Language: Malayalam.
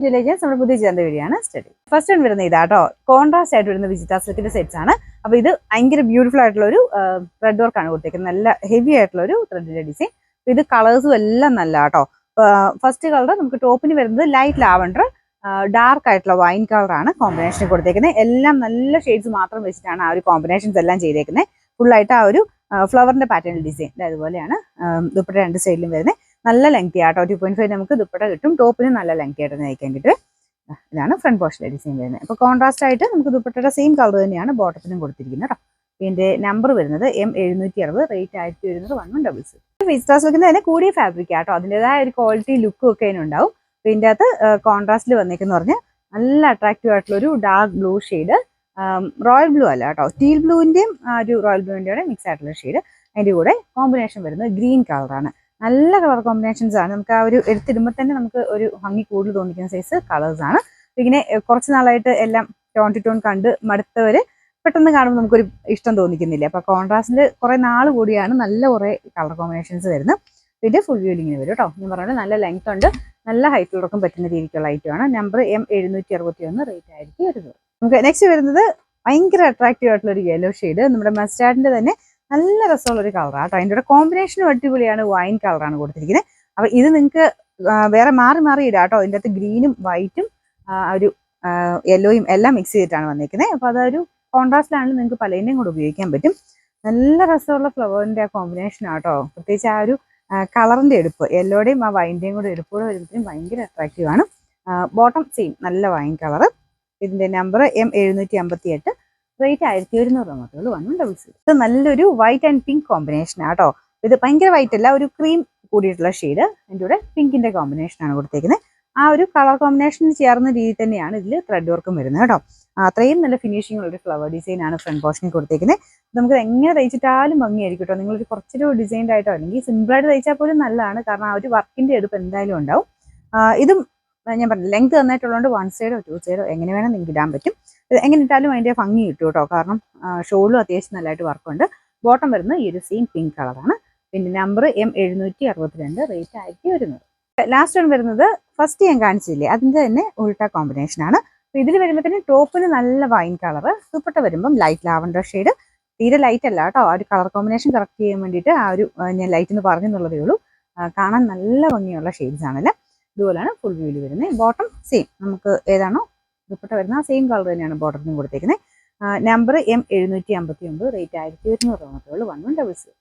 നമ്മുടെ പുതിയ ചന്ത വീഡിയോയാണ് സ്റ്റഡി. ഫസ്റ്റ് വൺ വരുന്ന ഇതാട്ടോ, കോൺട്രാസ്റ്റ് ആയിട്ട് വരുന്ന വിജിറ്റ സിൽക്കിന്റെ സെറ്റ്സ് ആണ്. അപ്പൊ ഇത് ഭയങ്കര ബ്യൂട്ടിഫുൾ ആയിട്ടുള്ള ഒരു ത്രെഡ് വർക്ക് ആണ് കൊടുത്തേക്കുന്നത്. നല്ല ഹെവി ആയിട്ടുള്ള ഒരു ത്രെഡിന്റെ ഡിസൈൻ. ഇത് കളേഴ്സും എല്ലാം നല്ല കേട്ടോ. ഫസ്റ്റ് കളർ നമുക്ക് ടോപ്പിന് വരുന്നത് ലൈറ്റ് ലാവൻഡർ, ഡാർക്ക് ആയിട്ടുള്ള വൈൻ കളർ ആണ് കോമ്പിനേഷൻ കൊടുത്തേക്കുന്നത്. എല്ലാം നല്ല ഷെയ്ഡ്സ് മാത്രം വെച്ചിട്ടാണ് ആ ഒരു കോമ്പിനേഷൻസ് എല്ലാം ചെയ്തേക്കുന്നത്. ഫുൾ ആയിട്ട് ആ ഒരു ഫ്ലവറിന്റെ പാറ്റേൺ ഡിസൈൻ അതുപോലെയാണ് ദുപ്പട്ട രണ്ട് സൈഡിലും വരുന്നത്. നല്ല ലെങ്തി ആട്ടോ, 2.5 നമുക്ക് ദുപ്പട്ട കിട്ടും. ടോപ്പിന് നല്ല ലെങ്തി ആയിട്ട് നയിക്കാൻ കിട്ടും. ഇതാണ് ഫ്രണ്ട് പോർഷനിലെ ഡിസൈൻ വരുന്നത്. അപ്പോൾ കോൺട്രാസ്റ്റ് ആയിട്ട് നമുക്ക് ദുപ്പട്ടയുടെ സെയിം കളർ തന്നെയാണ് ബോട്ടത്തിനും കൊടുത്തിരിക്കുന്നത് കേട്ടോ. ഇതിന്റെ നമ്പർ വരുന്നത് M760, റേറ്റ് 1166. വിജിറ്റ സിൽക്കിന്റെ തന്നെ കൂടിയ ഫാബ്രിക് ആട്ടോ, അതിൻ്റെതായ ഒരു ക്വാളിറ്റി ലുക്കും ഒക്കെ അതിനുണ്ടാവും. ഇതിൻ്റെ അകത്ത് കോൺട്രാസ്റ്റിൽ വന്നേക്കെന്ന് പറഞ്ഞാൽ നല്ല അട്രാക്റ്റീവ് ആയിട്ടുള്ള ഒരു dark blue shade, royal blue അല്ല കേട്ടോ, ടീൽ ബ്ലൂവിന്റെയും ഒരു റോയൽ ബ്ലൂവിന്റെ മിക്സ് ആയിട്ടുള്ള ഷെയ്ഡ്. അതിന്റെ കൂടെ കോമ്പിനേഷൻ വരുന്നത് ഗ്രീൻ കളറാണ്. നല്ല കളർ കോമ്പിനേഷൻസ് ആണ്. നമുക്ക് ആ ഒരു എടുത്തിടുമ്പോൾ തന്നെ നമുക്ക് ഒരു ഭംഗി കൂടുതൽ തോന്നിക്കുന്ന സൈസ് കളേഴ്സ് ആണ്. ഇങ്ങനെ കുറച്ച് നാളായിട്ട് എല്ലാം ടോൺ ടു ടോൺ കണ്ട് മടുത്തവര് പെട്ടെന്ന് കാണുമ്പോൾ നമുക്കൊരു ഇഷ്ടം തോന്നിക്കുന്നില്ല. അപ്പൊ കോൺട്രാസ്റ്റിൽ കുറെ നാൾ കൂടിയാണ് നല്ല കുറെ കളർ കോമ്പിനേഷൻസ് വരുന്നത്. ഇത് ഫുൾ വ്യൂ ഇങ്ങനെ വരും കേട്ടോ. ഞാൻ പറഞ്ഞത് നല്ല ലെങ്ത് ഉണ്ട്, നല്ല ഹൈറ്റ് ഉള്ളവർക്കും പറ്റുന്ന രീതിക്കുള്ള ഐറ്റമാണ്. Number M761, rate 1100. നമുക്ക് നെക്സ്റ്റ് വരുന്നത് ഭയങ്കര അട്രാക്റ്റീവ് ആയിട്ടുള്ള ഒരു യെല്ലോ ഷെയ്ഡ്, നമ്മുടെ മസ്റ്റാർഡിന്റെ തന്നെ നല്ല രസമുള്ള ഒരു കളറാണ് കേട്ടോ. അതിൻ്റെ കോമ്പിനേഷനും അടിപൊളിയാണ്, വൈൻ കളറാണ് കൊടുത്തിരിക്കുന്നത്. അപ്പൊ ഇത് നിങ്ങൾക്ക് വേറെ മാറി മാറി ഇടാം കേട്ടോ. ഇതിൻ്റെ അകത്ത് ഗ്രീനും വൈറ്റും ഒരു യെല്ലോയും എല്ലാം മിക്സ് ചെയ്തിട്ടാണ് വന്നിരിക്കുന്നത്. അപ്പൊ അതൊരു കോൺട്രാസ്റ്റിലാണെങ്കിൽ നിങ്ങൾക്ക് പലതിൻ്റെയും കൂടെ ഉപയോഗിക്കാൻ പറ്റും. നല്ല രസമുള്ള ഫ്ലവറിന്റെ ആ കോമ്പിനേഷൻ ആട്ടോ. പ്രത്യേകിച്ച് ആ ഒരു കളറിന്റെ എടുപ്പ്, യെല്ലോയുടെയും ആ വൈൻ്റെയും കൂടെ എടുപ്പോടെ വരുമ്പോഴത്തേക്കും ഭയങ്കര അട്രാക്റ്റീവ് ആണ്. ബോട്ടം സെയിം നല്ല വൈൻ കളർ. ഇതിന്റെ നമ്പർ M758, റേറ്റ് 1100 മാത്രമേ ഉള്ളൂ. 1166. ഇത് നല്ലൊരു വൈറ്റ് ആൻഡ് പിങ്ക് കോമ്പിനേഷൻ ആട്ടോ. ഇത് ഭയങ്കര വൈറ്റ് അല്ല, ഒരു ക്രീം കൂടിയിട്ടുള്ള ഷെയ്ഡ്. അതിൻ്റെ കൂടെ പിങ്കിന്റെ കോമ്പിനേഷൻ ആണ് കൊടുത്തേക്കുന്നത്. ആ ഒരു കളർ കോമ്പിനേഷൻ ചേർന്ന രീതി തന്നെയാണ് ഇതിൽ ത്രെഡ് വർക്കും വരുന്നത് കേട്ടോ. അത്രയും നല്ല ഫിനിഷിംഗ് ഉള്ള ഒരു ഫ്ലവർ ഡിസൈൻ ആണ് ഫ്രണ്ട് പോർഷനിൽ കൊടുത്തേക്കുന്നത്. നമുക്ക് എങ്ങനെ തയ്ച്ചിട്ടാലും ഭംഗിയായിരിക്കും കേട്ടോ. നിങ്ങളൊരു കുറച്ചൊരു ഡിസൈൻഡ് ആയിട്ടോ അല്ലെങ്കിൽ സിമ്പിളായിട്ട് തയ്ച്ചാൽ പോലും നല്ലതാണ്. കാരണം ആ ഒരു വർക്കിന്റെ എടുപ്പ് എന്തായാലും ഉണ്ടാവും. ഇതും ഞാൻ പറഞ്ഞു ലെങ്ത് തന്നിട്ടുള്ളതുകൊണ്ട് 1 സൈഡോ 2 സൈഡോ എങ്ങനെ വേണം നിങ്ങൾക്ക് ഇടാൻ പറ്റും. എങ്ങനെ ഇട്ടാലും അതിന്റെ ഭംഗി കിട്ടും കേട്ടോ. കാരണം ഷോളിലും അത്യാവശ്യം നല്ലതായിട്ട് വർക്കുണ്ട്. ബോട്ടം വരുന്നത് ഈ ഒരു സെയിം പിങ്ക് കളറാണ്. പിന്നെ number M762, rate 1100. Last one വരുന്നത് ഫസ്റ്റ് ഞാൻ കാണിച്ചില്ലേ അതിന്റെ തന്നെ ഉൾട്ട കോമ്പിനേഷൻ ആണ്. അപ്പൊ ഇതിൽ വരുമ്പോൾ തന്നെ ടോപ്പിന് നല്ല വൈൻ കളർ, ദുപ്പട്ട വരുമ്പം ലൈറ്റ് ലാവൻഡർ ഷെയ്ഡ്. തീരെ ലൈറ്റ് അല്ല കേട്ടോ, ആ ഒരു കളർ കോമ്പിനേഷൻ കറക്റ്റ് ചെയ്യാൻ വേണ്ടിയിട്ട് ആ ഒരു ഞാൻ ലൈറ്റ് എന്ന് പറഞ്ഞെന്നുള്ളതേ ഉള്ളൂ. കാണാൻ നല്ല ഭംഗിയുള്ള ഷെയ്ഡ്സ് ആണല്ലേ. ഇതുപോലെയാണ് ഫുൾ വ്യൂവിൽ വരുന്നത്. ബോട്ടം സെയിം, നമുക്ക് ഏതാണോ ദുപ്പട്ട വരുന്ന ആ സെയിം കളർ തന്നെയാണ് ബോട്ടത്തിനും കൊടുത്തേക്കുന്നത്. നമ്പർ M759, റേറ്റ് 1100 മാത്രമേ ഉള്ളൂ. 1166.